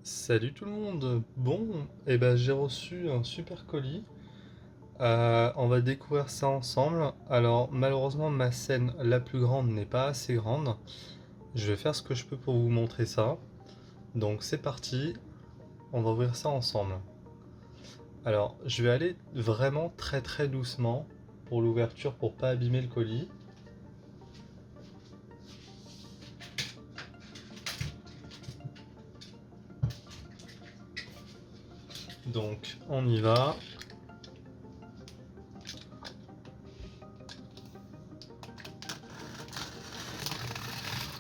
Salut tout le monde. Bon, j'ai reçu un super colis. On va découvrir ça ensemble. Alors malheureusement ma scène la plus grande n'est pas assez grande. Je vais faire ce que je peux pour vous montrer ça. Donc c'est parti, on va ouvrir ça ensemble. Alors je vais aller vraiment très doucement pour l'ouverture pour pas abîmer le colis. Donc on y va.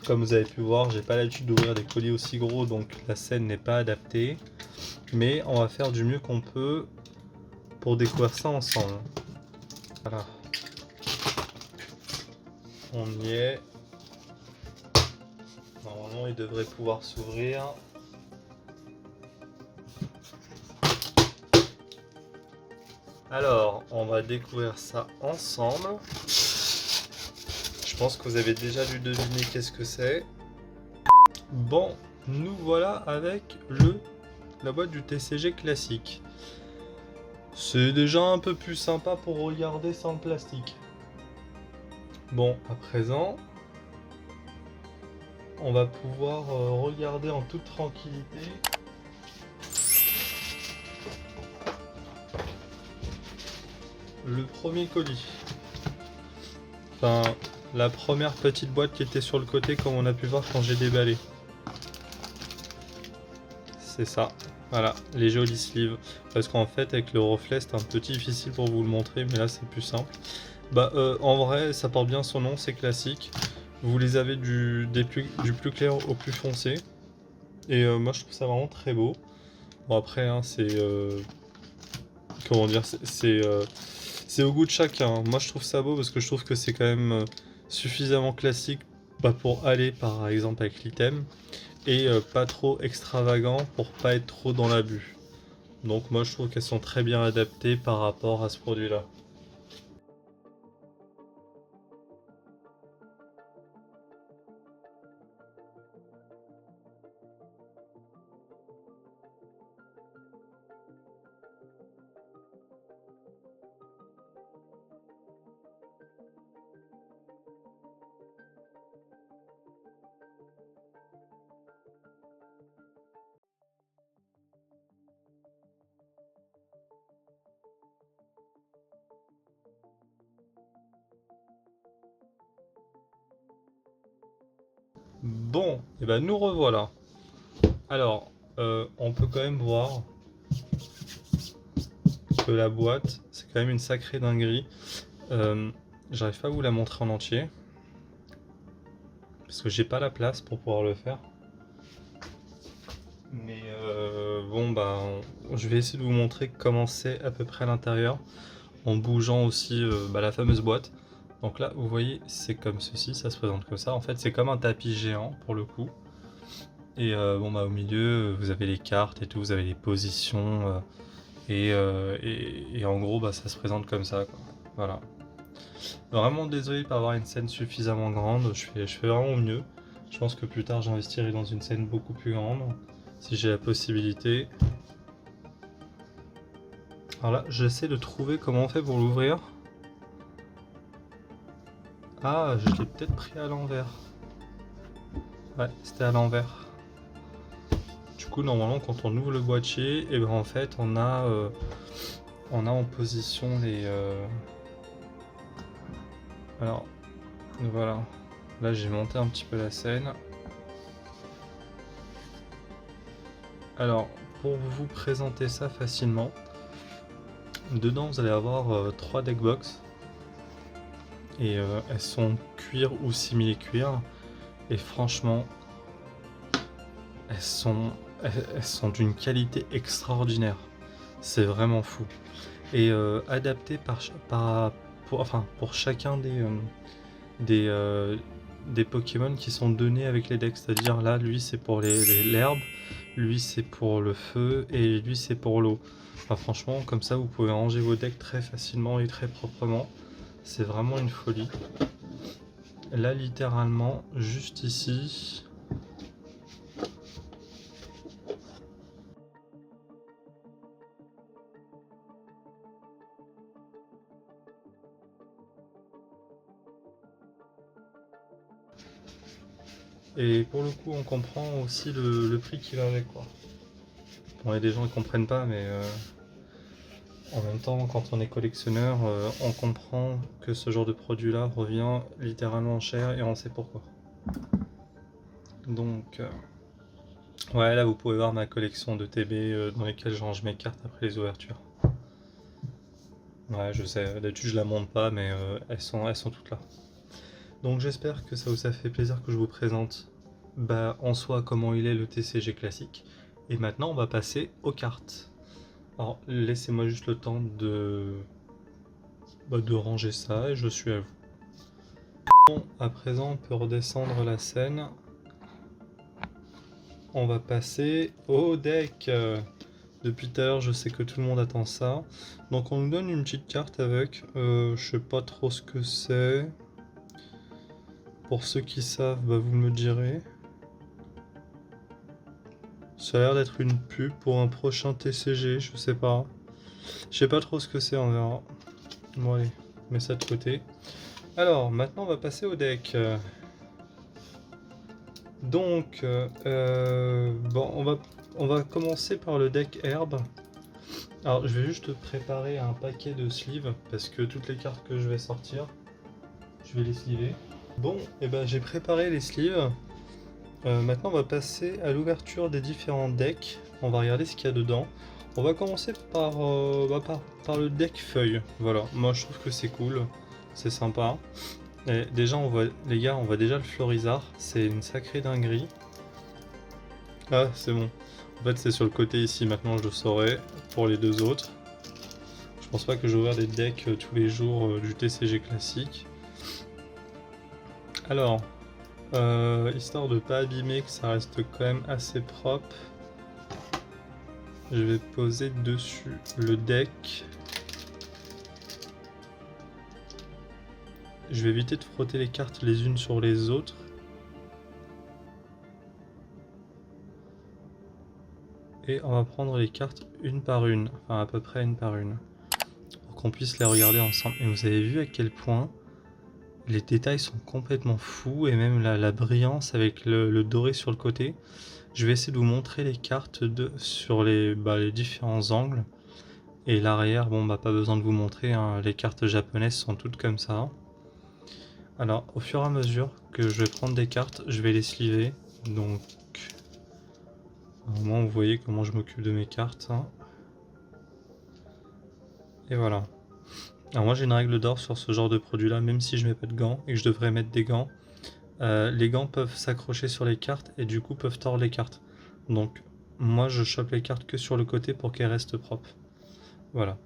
Comme vous avez pu voir, j'ai pas l'habitude d'ouvrir des colis aussi gros, donc la scène n'est pas adaptée. Mais on va faire du mieux qu'on peut pour découvrir ça ensemble. Voilà. On y est. Normalement, il devrait pouvoir s'ouvrir. Alors, on va découvrir ça ensemble. Je pense que vous avez déjà dû deviner qu'est-ce que c'est. Bon, nous voilà avec la boîte du TCG classique. C'est déjà un peu plus sympa pour regarder sans le plastique. Bon, à présent, on va pouvoir regarder en toute tranquillité. Le premier colis. Enfin, la première petite boîte qui était sur le côté comme on a pu voir quand j'ai déballé. C'est ça. Voilà, les jolis sleeves. Parce qu'en fait, avec le reflet, c'est un peu difficile pour vous le montrer, mais là, c'est plus simple. En vrai, ça porte bien son nom, c'est classique. Vous les avez du plus clair au plus foncé. Et moi, je trouve ça vraiment très beau. Bon, après, hein, c'est... comment dire, c'est au goût de chacun. Moi je trouve ça beau parce que je trouve que c'est quand même suffisamment classique pour aller par exemple avec l'item et pas trop extravagant pour pas être trop dans l'abus. Donc moi je trouve qu'elles sont très bien adaptées par rapport à ce produit là. Bon, et ben nous revoilà. Alors, on peut quand même voir que la boîte, c'est quand même une sacrée dinguerie. J'arrive pas à vous la montrer en entier parce que j'ai pas la place pour pouvoir le faire. Mais je vais essayer de vous montrer comment c'est à peu près à l'intérieur en bougeant aussi la fameuse boîte. Donc là, vous voyez, c'est comme ceci, ça se présente comme ça. En fait, c'est comme un tapis géant pour le coup. Et au milieu, vous avez les cartes et tout, vous avez les positions. Et en gros, ça se présente comme ça, quoi. Voilà. Vraiment désolé de pas avoir une scène suffisamment grande. Je fais vraiment au mieux. Je pense que plus tard, j'investirai dans une scène beaucoup plus grande si j'ai la possibilité. Alors là, j'essaie de trouver comment on fait pour l'ouvrir. Ah, je l'ai peut-être pris à l'envers. Ouais, c'était à l'envers. Du coup, normalement, quand on ouvre le boîtier, et en fait, on a en position les. Alors, voilà. Là, j'ai monté un petit peu la scène. Alors, pour vous présenter ça facilement, dedans, vous allez avoir 3 deckbox. Et elles sont cuir ou simili cuir. Et franchement, elles sont d'une qualité extraordinaire. C'est vraiment fou. Et adapté pour chacun des Pokémon qui sont donnés avec les decks. C'est-à-dire là, lui c'est pour l'herbe, lui c'est pour le feu et lui c'est pour l'eau. Enfin, franchement, comme ça vous pouvez ranger vos decks très facilement et très proprement. C'est vraiment une folie. Là, littéralement, juste ici, Et pour le coup, on comprend aussi le prix qui va avec, quoi. Bon, il y a des gens qui comprennent pas, mais en même temps, quand on est collectionneur, on comprend que ce genre de produit-là revient littéralement cher et on sait pourquoi. Donc, ouais, là vous pouvez voir ma collection de TB dans lesquelles je range mes cartes après les ouvertures. Ouais, je sais, d'habitude je la monte pas, mais elles sont toutes là. Donc j'espère que ça vous a fait plaisir que je vous présente en soi comment il est le TCG classique. Et maintenant on va passer aux cartes. Alors laissez-moi juste le temps de ranger ça et je suis à vous. Bon, à présent on peut redescendre la scène. On va passer au deck. Depuis tout à l'heure, je sais que tout le monde attend ça. Donc on nous donne une petite carte avec. Je sais pas trop ce que c'est. Pour ceux qui savent, vous me direz. Ça a l'air d'être une pub pour un prochain TCG, je sais pas. Je sais pas trop ce que c'est, on verra. Bon allez, on met ça de côté. Alors, maintenant on va passer au deck. Donc, bon, on va commencer par le deck herbe. Alors, je vais juste préparer un paquet de sleeves parce que toutes les cartes que je vais sortir, je vais les sleever. Bon, et j'ai préparé les sleeves. Maintenant, on va passer à l'ouverture des différents decks. On va regarder ce qu'il y a dedans. On va commencer par le deck feuille. Voilà, moi je trouve que c'est cool, c'est sympa. Et déjà, les gars, on voit déjà le Florizard. C'est une sacrée dinguerie. Ah, c'est bon. En fait, c'est sur le côté ici. Maintenant, je le saurai pour les deux autres. Je pense pas que je vais ouvrir des decks tous les jours du TCG classique. Alors, histoire de pas abîmer, que ça reste quand même assez propre, je vais poser dessus le deck. Je vais éviter de frotter les cartes les unes sur les autres. Et on va prendre les cartes une par une, enfin à peu près une par une, pour qu'on puisse les regarder ensemble. Et vous avez vu à quel point les détails sont complètement fous, et même la brillance avec le doré sur le côté. Je vais essayer de vous montrer les cartes sur les différents angles. Et l'arrière, bon pas besoin de vous montrer, hein, les cartes japonaises sont toutes comme ça. Alors au fur et à mesure que je vais prendre des cartes, je vais les sliver. Donc au moins vous voyez comment je m'occupe de mes cartes. Hein. Et voilà. Alors moi j'ai une règle d'or sur ce genre de produit là, même si je mets pas de gants et que je devrais mettre des gants. Les gants peuvent s'accrocher sur les cartes et du coup peuvent tordre les cartes. Donc moi je chope les cartes que sur le côté pour qu'elles restent propres. Voilà.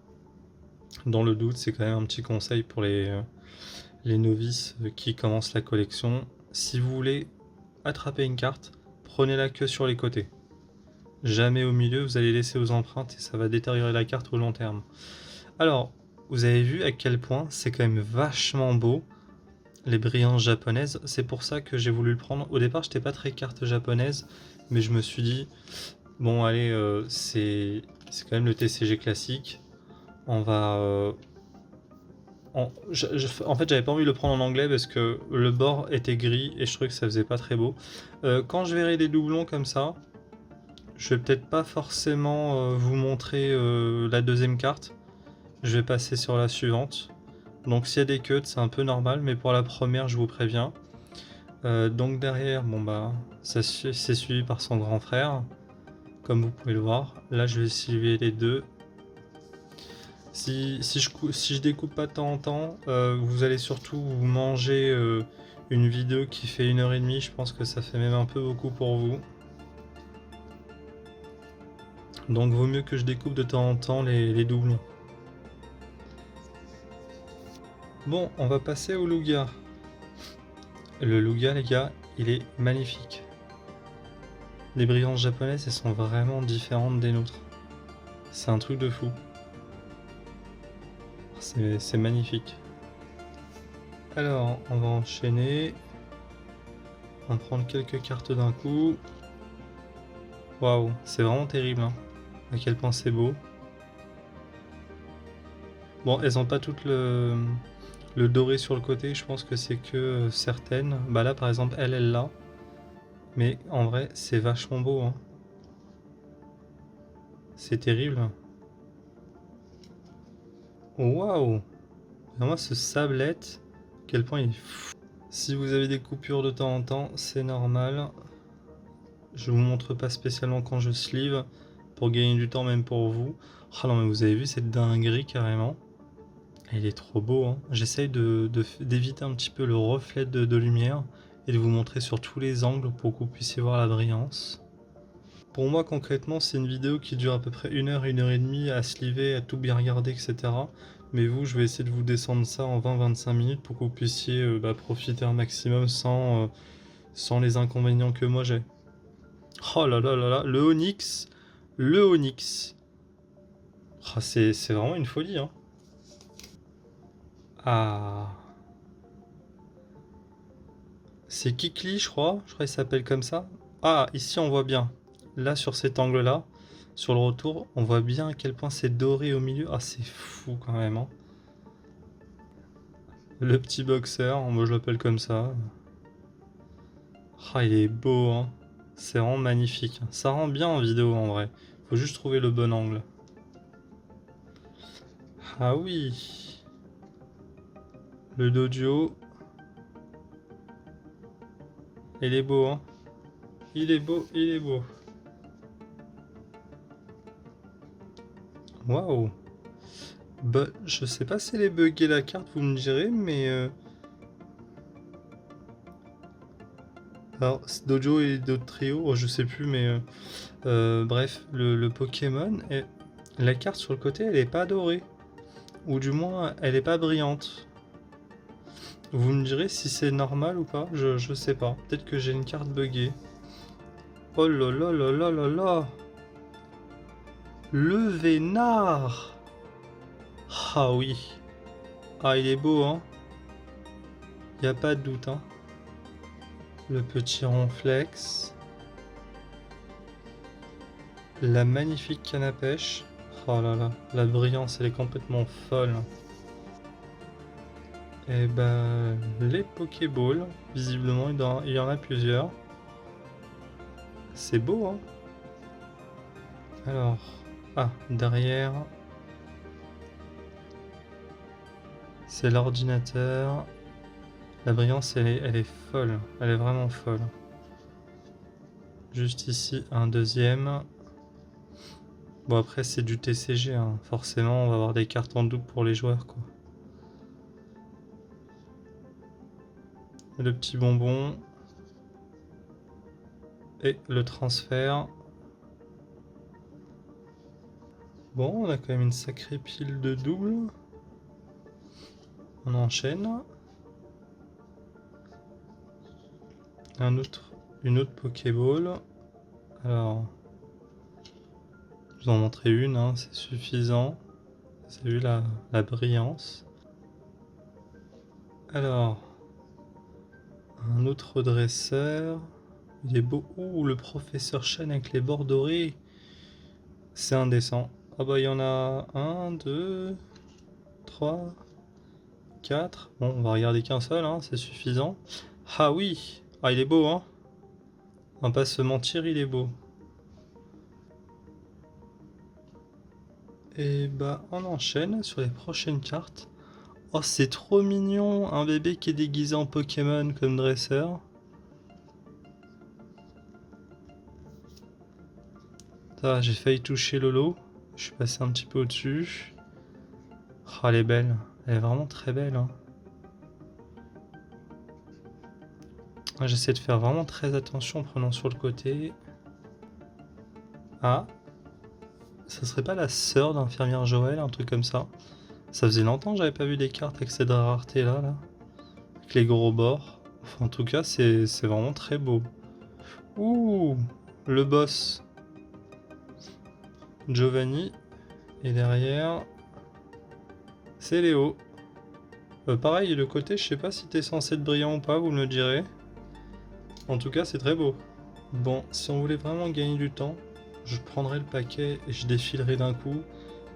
Dans le doute, c'est quand même un petit conseil pour les novices qui commencent la collection. Si vous voulez attraper une carte, prenez-la que sur les côtés. Jamais au milieu, vous allez laisser aux empreintes et ça va détériorer la carte au long terme. Alors, vous avez vu à quel point c'est quand même vachement beau, les brillances japonaises. C'est pour ça que j'ai voulu le prendre. Au départ, j'étais pas très carte japonaise, mais je me suis dit, bon allez, c'est quand même le TCG classique. On va... en fait, j'avais pas envie de le prendre en anglais parce que le bord était gris et je trouvais que ça faisait pas très beau. Quand je verrai des doublons comme ça, je vais peut-être pas forcément vous montrer la deuxième carte. Je vais passer sur la suivante. Donc s'il y a des cuts, c'est un peu normal, mais pour la première, je vous préviens. Donc derrière, c'est suivi par son grand frère, comme vous pouvez le voir. Là, je vais suivre les deux. Si je découpe pas de temps en temps, vous allez surtout vous manger une vidéo qui fait 1h30. Je pense que ça fait même un peu beaucoup pour vous. Donc vaut mieux que je découpe de temps en temps les doublons. Bon, on va passer au Lugia. Le Lugia, les gars, il est magnifique. Les brillances japonaises, elles sont vraiment différentes des nôtres. C'est un truc de fou. C'est magnifique. Alors, on va enchaîner. On va prendre quelques cartes d'un coup. Waouh, c'est vraiment terrible, hein, à quel point c'est beau. Bon, elles ont pas toutes le doré sur le côté, je pense que c'est que certaines. Là par exemple, elle l'a. Mais en vrai, c'est vachement beau, hein. C'est terrible. Waouh! Vraiment, ce sablette, à quel point il est fou. Si vous avez des coupures de temps en temps, c'est normal. Je vous montre pas spécialement quand je sleeve, pour gagner du temps même pour vous. Oh non mais vous avez vu cette dinguerie carrément. Il est trop beau, hein. J'essaye d'éviter un petit peu le reflet de lumière et de vous montrer sur tous les angles pour que vous puissiez voir la brillance. Pour moi concrètement c'est une vidéo qui dure à peu près 1 heure et demie à sliver, à tout bien regarder, etc. Mais vous, je vais essayer de vous descendre ça en 20-25 minutes pour que vous puissiez profiter un maximum sans les inconvénients que moi j'ai. Oh là là là là, le Onyx. Le Onyx. Oh, c'est vraiment une folie, hein. Ah. C'est Kikli, je crois. Je crois qu'il s'appelle comme ça. Ah, ici on voit bien. Là, sur cet angle-là, sur le retour, on voit bien à quel point c'est doré au milieu. Ah, c'est fou quand même, hein. Le petit boxer, moi je l'appelle comme ça. Ah, il est beau, hein. C'est vraiment magnifique. Ça rend bien en vidéo en vrai. Faut juste trouver le bon angle. Ah oui. Le dojo. Il est beau, hein. Il est beau, il est beau. Waouh. Bah, je sais pas si elle est buggée la carte, vous me direz, mais... Alors, c'est Dojo et d'autres trios, oh, je sais plus, mais... bref, le Pokémon, la carte sur le côté, elle est pas dorée. Ou du moins, elle est pas brillante. Vous me direz si c'est normal ou pas, je sais pas. Peut-être que j'ai une carte buggée. Oh là là là là là là. Le Vénard. Ah oui. Ah, il est beau, hein. Y a pas de doute, hein. Le petit ronflex. La magnifique canne à pêche. Oh là là, la brillance, elle est complètement folle. Et ben, les Pokéballs, visiblement, il y en a plusieurs. C'est beau, hein. Alors, ah, derrière, c'est l'ordinateur. La brillance, elle est folle. Elle est vraiment folle. Juste ici, un deuxième. Bon, après, c'est du TCG, hein. Forcément, on va avoir des cartes en double pour les joueurs, quoi. Le petit bonbon. Et le transfert. Bon, on a quand même une sacrée pile de doubles. On enchaîne. Une autre Pokéball. Alors, je vous en montrer une, hein, c'est suffisant. Vous avez vu la brillance. Alors, un autre dresseur. Il est beau. Ouh, le professeur Chen avec les bords dorés. C'est indécent. Ah bah il y en a 1, 2, 3, 4. Bon, on va regarder qu'un seul, hein, c'est suffisant. Ah oui. Ah, il est beau, hein. On va pas se mentir, il est beau. Et bah on enchaîne sur les prochaines cartes. Oh, c'est trop mignon, un bébé qui est déguisé en Pokémon comme dresseur. Ça, j'ai failli toucher Lolo. Je suis passé un petit peu au-dessus. Oh, elle est belle. Elle est vraiment très belle, hein. J'essaie de faire vraiment très attention en prenant sur le côté. Ah, ça serait pas la sœur d'infirmière Joël, un truc comme ça. Ça faisait longtemps que j'avais pas vu des cartes avec cette rareté là. Avec les gros bords. Enfin, en tout cas, c'est vraiment très beau. Ouh, le boss. Giovanni. Et derrière, c'est Léo. Pareil, le côté, je sais pas si t'es censé être brillant ou pas, vous me le direz. En tout cas, c'est très beau. Bon, si on voulait vraiment gagner du temps, je prendrais le paquet et je défilerais d'un coup.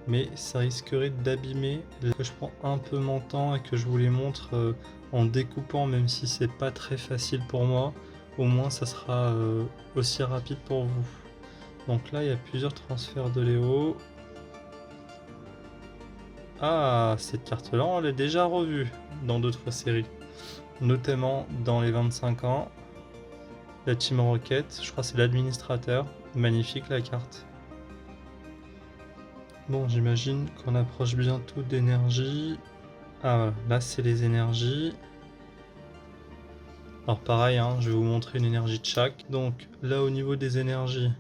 Mais ça risquerait d'abîmer. Que je prends un peu mon temps et que je vous les montre en découpant, même si c'est pas très facile pour moi. au moins ça sera aussi rapide pour vous. Donc là, il y a plusieurs transferts de Léo. Ah, cette carte-là, on l'a déjà revue dans d'autres séries. Notamment dans les 25 ans. La Team Rocket, je crois que c'est l'administrateur. Magnifique la carte. Bon, j'imagine qu'on approche bientôt d'énergie. Ah voilà, là c'est les énergies. Alors pareil, hein, je vais vous montrer une énergie de chaque. Donc là au niveau des énergies,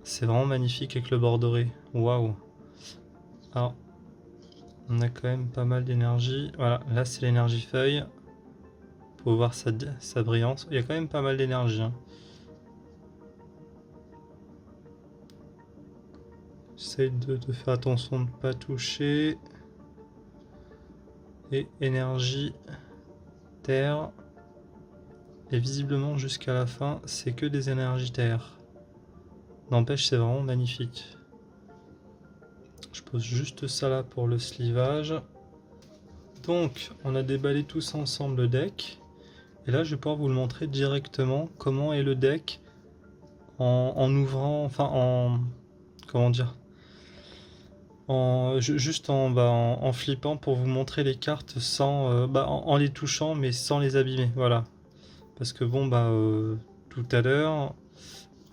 c'est vraiment magnifique avec le bord doré. Waouh. Alors, on a quand même pas mal d'énergie. Voilà, là c'est l'énergie feuille. Pour voir sa brillance. Il y a quand même pas mal d'énergie. Hein. J'essaye de faire attention de ne pas toucher. Et énergie, terre. Et visiblement jusqu'à la fin, c'est que des énergies terre. N'empêche, c'est vraiment magnifique. Je pose juste ça là pour le slivage. Donc, on a déballé tous ensemble le deck. Et là, je vais pouvoir vous le montrer directement comment est le deck en ouvrant, enfin en... Comment dire, juste en flippant pour vous montrer les cartes sans, en les touchant mais sans les abîmer, voilà. Parce que bon tout à l'heure,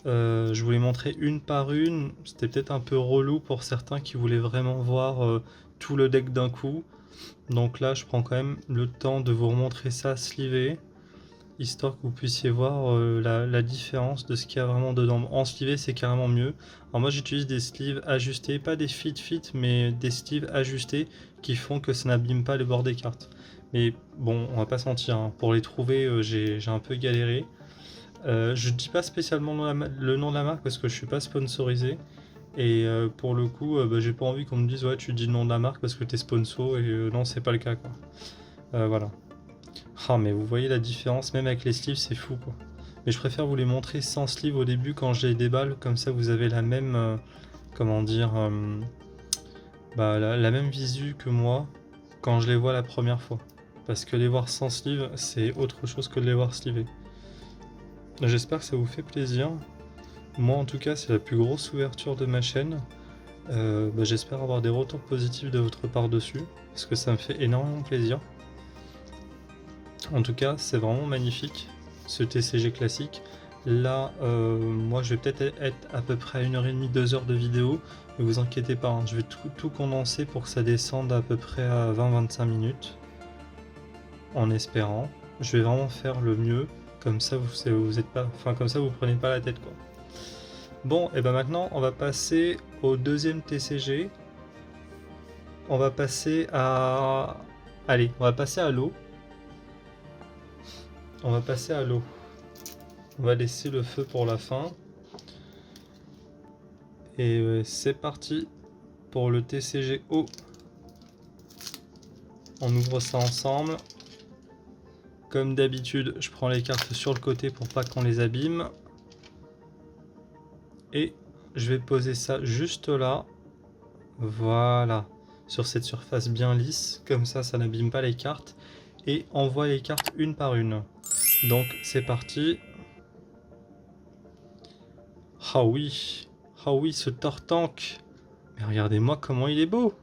je voulais montrer une par une, c'était peut-être un peu relou pour certains qui voulaient vraiment voir tout le deck d'un coup. Donc là, je prends quand même le temps de vous remontrer ça slivé, histoire que vous puissiez voir la différence de ce qu'il y a vraiment dedans. En slivé, c'est carrément mieux. Alors moi, j'utilise des sleeves ajustés, pas des fit, mais des sleeves ajustés qui font que ça n'abîme pas les bords des cartes. Mais bon, on va pas se mentir, hein, pour les trouver, j'ai un peu galéré. Je dis pas spécialement le nom de la marque parce que je suis pas sponsorisé. Et pour le coup, j'ai pas envie qu'on me dise ouais, tu dis le nom de la marque parce que t'es sponsor, et non, c'est pas le cas quoi. Voilà. Ah, mais vous voyez la différence, même avec les sleeves, c'est fou quoi. Mais je préfère vous les montrer sans sleeve au début quand je les déballe, comme ça vous avez la même, comment dire, la même visu que moi quand je les vois la première fois. Parce que les voir sans sleeve, c'est autre chose que de les voir slivés. J'espère que ça vous fait plaisir. Moi en tout cas, c'est la plus grosse ouverture de ma chaîne. J'espère avoir des retours positifs de votre part dessus, parce que ça me fait énormément plaisir. En tout cas, c'est vraiment magnifique, ce TCG classique. Là, moi, je vais peut-être être à peu près à 1h30, 2h de vidéo. Ne vous inquiétez pas, hein, je vais tout condenser pour que ça descende à peu près à 20-25 minutes. En espérant. Je vais vraiment faire le mieux. Comme ça, vous êtes pas, enfin, comme ça, vous prenez pas la tête, quoi. Bon, et ben maintenant, on va passer au deuxième TCG. On va passer à... Allez, on va passer à l'eau. On va passer à l'eau. On va laisser le feu pour la fin. Et c'est parti pour le TCG eau. On ouvre ça ensemble. Comme d'habitude, je prends les cartes sur le côté pour pas qu'on les abîme. Et je vais poser ça juste là. Voilà. Sur cette surface bien lisse. Comme ça, ça n'abîme pas les cartes. Et on voit les cartes une par une. Donc c'est parti. Ah oui, ce Tortank. Mais regardez-moi comment il est beau.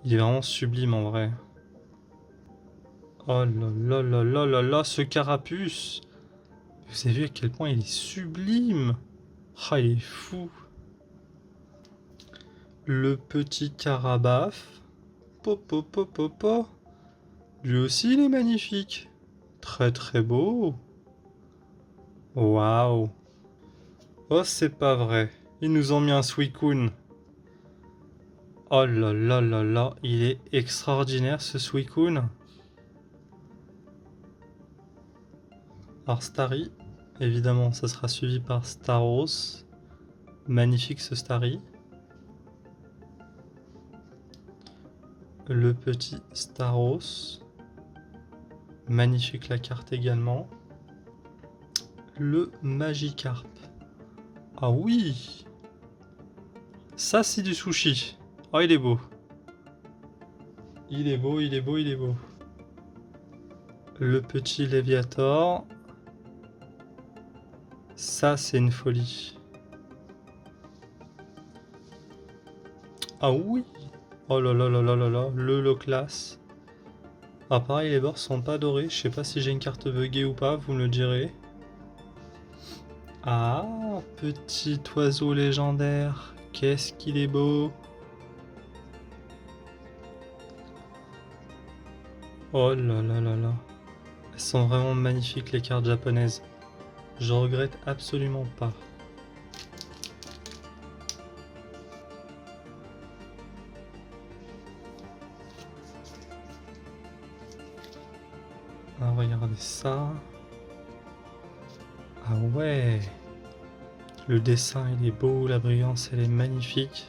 Il est vraiment sublime en vrai. Oh là là là là là là, ce carapuce. Vous avez vu à quel point il est sublime. Ah, il est fou. Le petit Carabaf. Popo popo po. Lui aussi il est magnifique. Très très beau. Waouh. Oh, c'est pas vrai. Ils nous ont mis un Suicune. Oh là là là là, il est extraordinaire ce Suicune. Alors Starry, évidemment, ça sera suivi par Staros. Magnifique ce Starry. Le petit Staros. Magnifique la carte également. Le Magikarp. Ah oui. Ça c'est du sushi. Oh, il est beau. Il est beau, il est beau, il est beau. Le petit Léviator. Ça, c'est une folie. Ah oui! Oh là là là là là là, le low class. Ah pareil, les bords sont pas dorés. Je sais pas si j'ai une carte buggée ou pas, vous me le direz. Ah, petit oiseau légendaire. Qu'est-ce qu'il est beau! Oh là là là là. Elles sont vraiment magnifiques les cartes japonaises. Je regrette absolument pas. Ah, regardez ça. Ah ouais. Le dessin il est beau, la brillance elle est magnifique.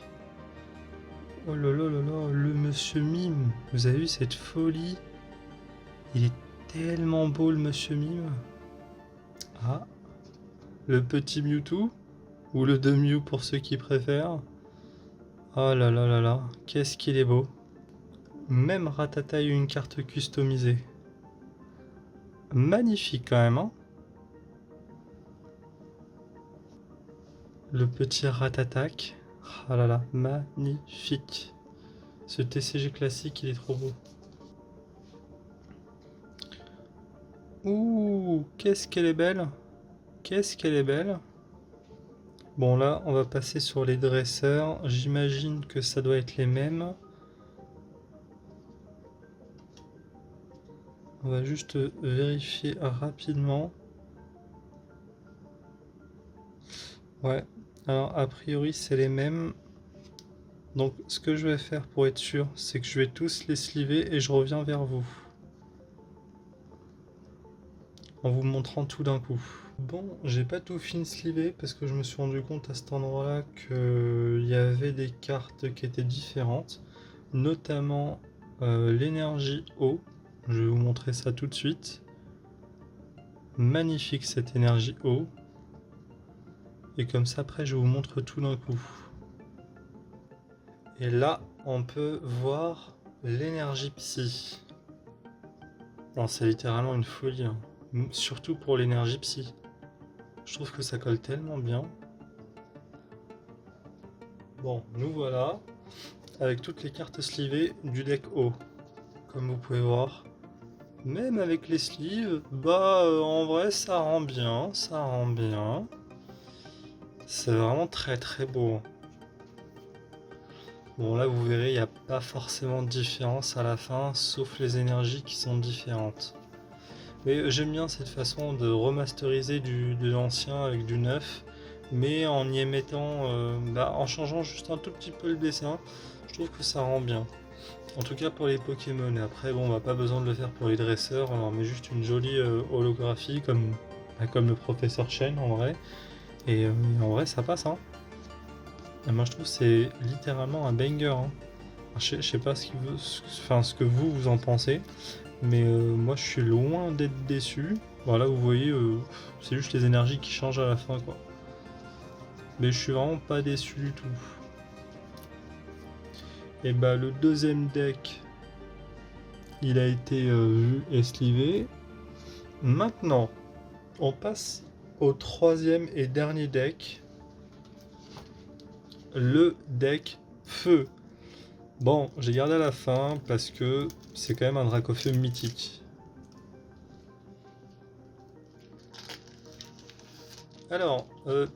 Oh là là là là, le monsieur Mime. Vous avez vu cette folie? Il est tellement beau le monsieur Mime. Ah, le petit Mewtwo. Ou le de Mew pour ceux qui préfèrent. Oh là là là là, qu'est-ce qu'il est beau. Même Rattata a eu une carte customisée. Magnifique quand même, hein. Le petit Rattatak. Ah là là, magnifique. Ce TCG classique, il est trop beau. Ouh, qu'est-ce qu'elle est belle. Qu'est-ce qu'elle est belle. Bon là, on va passer sur les dresseurs. J'imagine que ça doit être les mêmes. On va juste vérifier rapidement. Ouais, alors a priori c'est les mêmes. Donc ce que je vais faire pour être sûr, c'est que je vais tous les sliver et je reviens vers vous. En vous montrant tout d'un coup. Bon, j'ai pas tout fini slivé parce que je me suis rendu compte à cet endroit-là qu'il y avait des cartes qui étaient différentes. Notamment l'énergie eau. Je vais vous montrer ça tout de suite. Magnifique cette énergie eau. Et comme ça après je vous montre tout d'un coup. Et là on peut voir l'énergie psy. Bon, c'est littéralement une folie, hein. Surtout pour l'énergie psy. Je trouve que ça colle tellement bien. Bon, nous voilà avec toutes les cartes slivées du deck eau. Comme vous pouvez voir. Même avec les sleeves, bah en vrai ça rend bien, ça rend bien. C'est vraiment très très beau. Bon là vous verrez, il n'y a pas forcément de différence à la fin, sauf les énergies qui sont différentes. Mais j'aime bien cette façon de remasteriser de l'ancien avec du neuf, mais en y mettant, en changeant juste un tout petit peu le dessin, je trouve que ça rend bien. En tout cas pour les Pokémon. Et après, bon, on n'a pas besoin de le faire pour les dresseurs, on leur met juste une jolie holographie comme le professeur Chen en vrai. Et en vrai, ça passe, hein. Et moi, je trouve que c'est littéralement un banger, hein. Je sais pas ce que vous en pensez, mais moi, je suis loin d'être déçu. Voilà, vous voyez, c'est juste les énergies qui changent à la fin, quoi. Mais je suis vraiment pas déçu du tout. Et bah, le deuxième deck, il a été vu et slivé. Maintenant, on passe au troisième et dernier deck. Le deck feu. Bon, j'ai gardé à la fin parce que c'est quand même un Dracofeu mythique. Alors,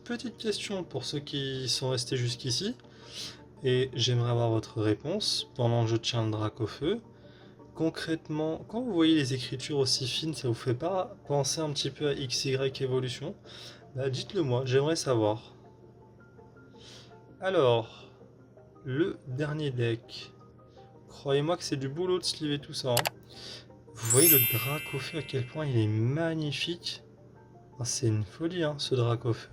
petite question pour ceux qui sont restés jusqu'ici. Et j'aimerais avoir votre réponse pendant que je tiens le Dracofeu. Concrètement, quand vous voyez les écritures aussi fines, ça vous fait pas penser un petit peu à XY Evolution? Bah, dites-le moi, j'aimerais savoir. Alors, le dernier deck. Croyez-moi que c'est du boulot de sliver tout ça, hein. Vous voyez le Dracofeu à quel point il est magnifique. Ah, c'est une folie, hein, ce Dracofeu.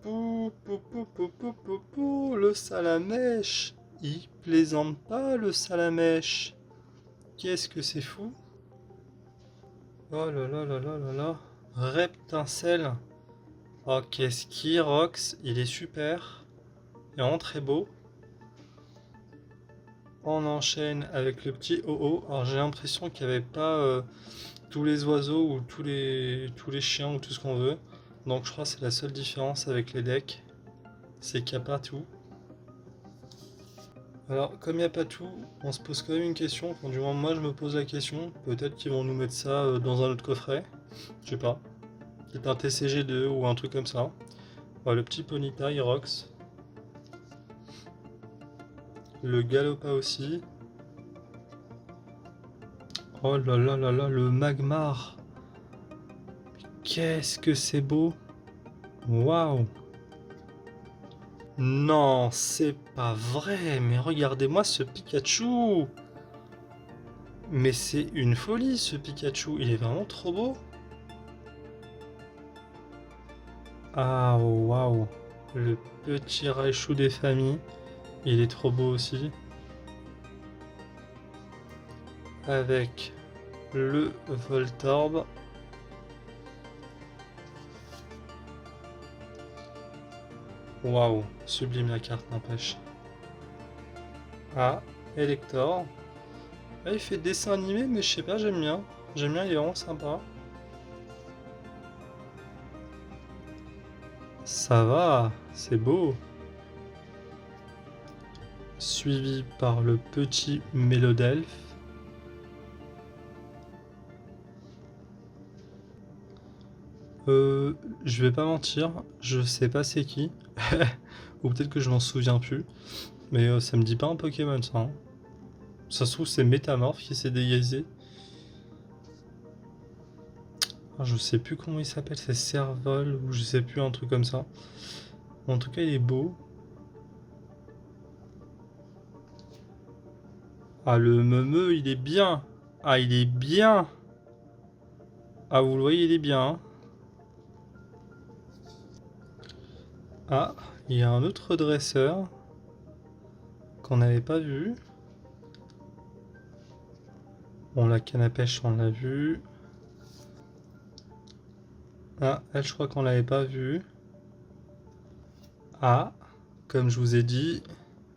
Pou, pou, pou, pou, pou, pou, pou, le Salamèche. Il plaisante pas, le Salamèche. Qu'est-ce que c'est fou. Oh là là là là là là. Reptincelle. Oh, qu'est-ce qu'il rox. Il est super. Il est vraiment très beau. On enchaîne avec le petit OO. Alors j'ai l'impression qu'il n'y avait pas tous les oiseaux ou tous les chiens ou tout ce qu'on veut. Donc je crois que c'est la seule différence avec les decks, c'est qu'il n'y a pas tout. Alors comme il n'y a pas tout, on se pose quand même une question, enfin, du moins moi je me pose la question, peut-être qu'ils vont nous mettre ça dans un autre coffret, je sais pas, peut-être un TCG2 ou un truc comme ça. Voilà, le petit Ponyta, Irox, le Galopa aussi. Oh là là là là, le Magmar. Qu'est-ce que c'est beau. Waouh. Non, c'est pas vrai. Mais regardez-moi ce Pikachu. Mais c'est une folie ce Pikachu. Il est vraiment trop beau. Ah waouh. Le petit Raichu des familles. Il est trop beau aussi. Avec le Voltorb. Waouh, sublime la carte, n'empêche. Ah, Elector. Ah, il fait dessin animé, mais je sais pas, j'aime bien. J'aime bien, il est vraiment sympa. Ça va, c'est beau. Suivi par le petit Mélodelphe. Je vais pas mentir, je sais pas c'est qui. Ou peut-être que je m'en souviens plus. Mais ça me dit pas un Pokémon ça. Hein. Ça se trouve c'est Métamorphe qui s'est déguisé. Ah, je sais plus comment il s'appelle, c'est Servol ou je sais plus, un truc comme ça. En tout cas il est beau. Ah le Meumeu il est bien. Ah il est bien. Ah vous le voyez il est bien. Hein. Ah il y a un autre dresseur qu'on n'avait pas vu. Bon la canne à pêche on l'a vu. Ah elle je crois qu'on l'avait pas vue. Ah comme je vous ai dit,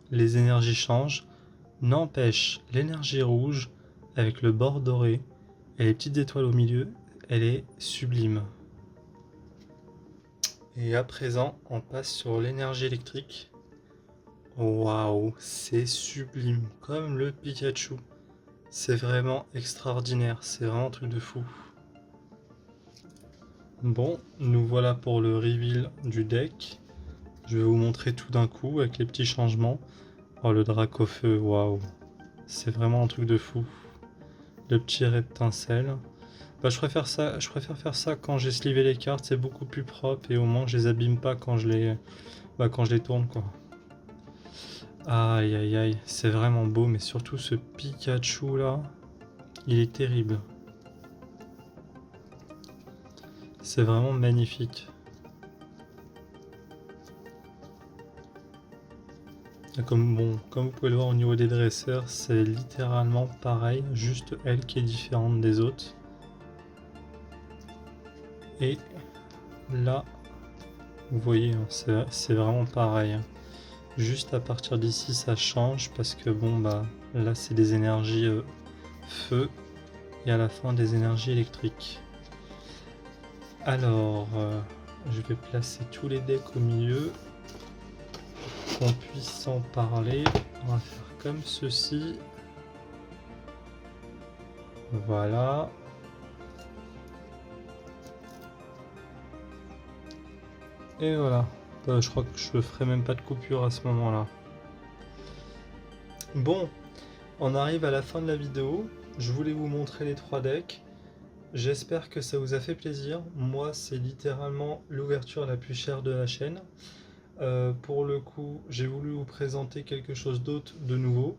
les énergies changent. N'empêche, l'énergie rouge, avec le bord doré et les petites étoiles au milieu, elle est sublime. Et à présent, on passe sur l'énergie électrique. Waouh, c'est sublime, comme le Pikachu. C'est vraiment extraordinaire, c'est vraiment un truc de fou. Bon, nous voilà pour le reveal du deck. Je vais vous montrer tout d'un coup avec les petits changements. Oh, le Dracofeu, waouh, c'est vraiment un truc de fou. Le petit Reptincelle. Bah, je préfère faire ça quand j'ai slivé les cartes, c'est beaucoup plus propre et au moins je les abîme pas quand je les tourne quoi. Aïe aïe aïe, c'est vraiment beau, mais surtout ce Pikachu là, il est terrible. C'est vraiment magnifique. Comme vous pouvez le voir au niveau des dresseurs, c'est littéralement pareil, juste elle qui est différente des autres. Et là, vous voyez, hein, c'est vraiment pareil. Hein. Juste à partir d'ici, ça change parce que bon, bah là, c'est des énergies feu et à la fin des énergies électriques. Alors, je vais placer tous les decks au milieu pour qu'on puisse en parler. On va faire comme ceci. Voilà. Et voilà. Je crois que je ferai même pas de coupure à ce moment-là. Bon, on arrive à la fin de la vidéo. Je voulais vous montrer les 3 decks. J'espère que ça vous a fait plaisir. Moi, c'est littéralement l'ouverture la plus chère de la chaîne. Pour le coup, j'ai voulu vous présenter quelque chose d'autre, de nouveau.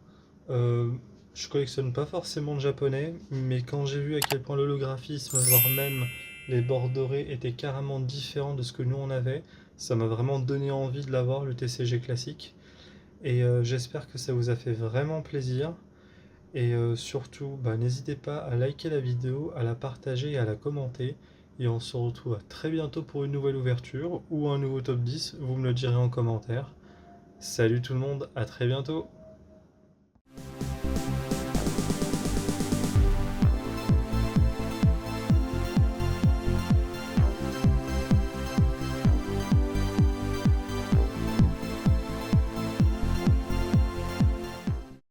Je collectionne pas forcément de japonais, mais quand j'ai vu à quel point l'holographisme, voire même les bords dorés, étaient carrément différents de ce que nous on avait, ça m'a vraiment donné envie de l'avoir, le TCG classique. Et j'espère que ça vous a fait vraiment plaisir. Et surtout, n'hésitez pas à liker la vidéo, à la partager et à la commenter. Et on se retrouve à très bientôt pour une nouvelle ouverture ou un nouveau top 10, vous me le direz en commentaire. Salut tout le monde, à très bientôt!